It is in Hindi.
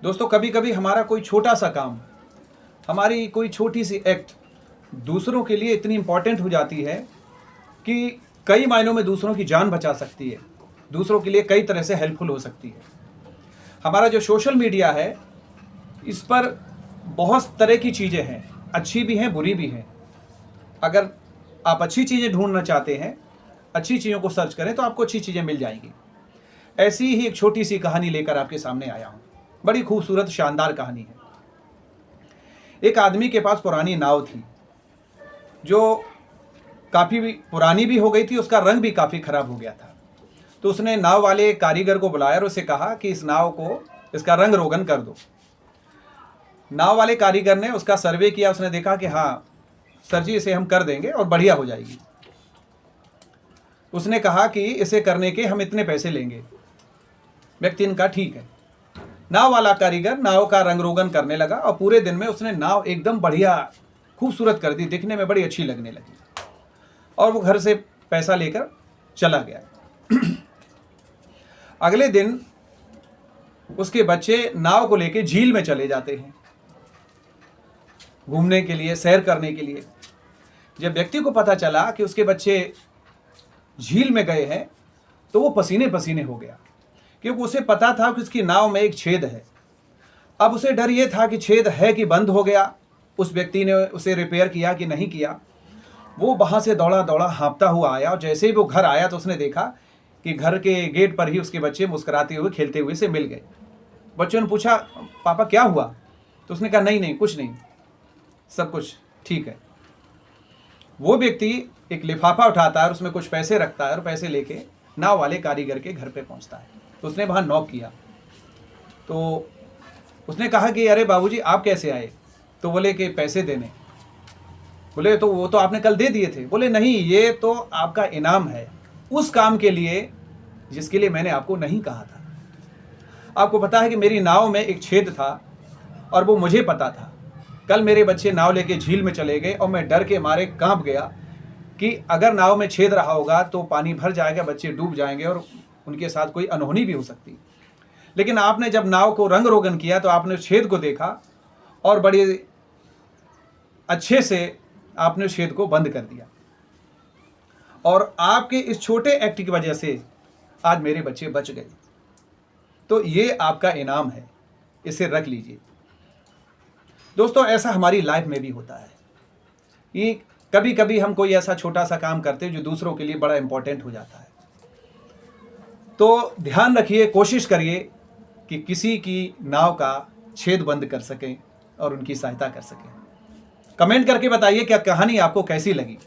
दोस्तों, कभी कभी हमारा कोई छोटा सा काम, हमारी कोई छोटी सी एक्ट दूसरों के लिए इतनी इम्पॉर्टेंट हो जाती है कि कई मायनों में दूसरों की जान बचा सकती है, दूसरों के लिए कई तरह से हेल्पफुल हो सकती है। हमारा जो सोशल मीडिया है, इस पर बहुत तरह की चीज़ें हैं, अच्छी भी हैं, बुरी भी हैं। अगर आप अच्छी चीज़ें ढूंढना चाहते हैं, अच्छी चीज़ों को सर्च करें तो आपको अच्छी चीज़ें मिल जाएंगी। ऐसी ही एक छोटी सी कहानी लेकर आपके सामने आया हूँ। बड़ी खूबसूरत शानदार कहानी है। एक आदमी के पास पुरानी नाव थी, जो काफ़ी पुरानी भी हो गई थी, उसका रंग भी काफ़ी खराब हो गया था। तो उसने नाव वाले कारीगर को बुलाया और उससे कहा कि इस नाव को, इसका रंग रोगन कर दो। नाव वाले कारीगर ने उसका सर्वे किया, उसने देखा कि हाँ सर जी, इसे हम कर देंगे और बढ़िया हो जाएगी। उसने कहा कि इसे करने के हम इतने पैसे लेंगे। व्यक्ति ने कहा ठीक है। नाव वाला कारीगर नाव का रंग रोगन करने लगा और पूरे दिन में उसने नाव एकदम बढ़िया खूबसूरत कर दी, दिखने में बड़ी अच्छी लगने लगी। और वो घर से पैसा लेकर चला गया। अगले दिन उसके बच्चे नाव को लेकर झील में चले जाते हैं घूमने के लिए, सैर करने के लिए। जब व्यक्ति को पता चला कि उसके बच्चे झील में गए हैं तो वो पसीने पसीने हो गया, क्योंकि उसे पता था कि उसकी नाव में एक छेद है। अब उसे डर ये था कि छेद है कि बंद हो गया, उस व्यक्ति ने उसे रिपेयर किया कि नहीं किया। वो वहाँ से दौड़ा दौड़ा हाँफता हुआ आया और जैसे ही वो घर आया तो उसने देखा कि घर के गेट पर ही उसके बच्चे मुस्कुराते हुए खेलते हुए से मिल गए। बच्चों ने पूछा, पापा क्या हुआ? तो उसने कहा नहीं नहीं, कुछ नहीं, सब कुछ ठीक है। वो व्यक्ति एक लिफाफा उठाता है और उसमें कुछ पैसे रखता है और पैसे लेके नाव वाले कारीगर के घर पे पहुंचता है। तो उसने वहाँ नॉक किया। तो उसने कहा कि अरे बाबूजी, आप कैसे आए? तो बोले कि पैसे देने। बोले तो वो तो आपने कल दे दिए थे। बोले नहीं, ये तो आपका इनाम है उस काम के लिए जिसके लिए मैंने आपको नहीं कहा था। आपको पता है कि मेरी नाव में एक छेद था और वो मुझे पता था। कल मेरे बच्चे नाव लेके झील में चले गए और मैं डर के मारे कांप गया कि अगर नाव में छेद रहा होगा तो पानी भर जाएगा, बच्चे डूब जाएंगे और उनके साथ कोई अनहोनी भी हो सकती। लेकिन आपने जब नाव को रंग रोगन किया तो आपने छेद को देखा और बड़े अच्छे से आपने छेद को बंद कर दिया। और आपके इस छोटे एक्ट की वजह से आज मेरे बच्चे बच गए। तो ये आपका इनाम है, इसे रख लीजिए। दोस्तों, ऐसा हमारी लाइफ में भी होता है कि कभी कभी हम कोई ऐसा छोटा सा काम करते हैं जो दूसरों के लिए बड़ा इंपॉर्टेंट हो जाता है। तो ध्यान रखिए, कोशिश करिए कि किसी की नाव का छेद बंद कर सकें और उनकी सहायता कर सकें। कमेंट करके बताइए क्या कहानी आपको कैसी लगी।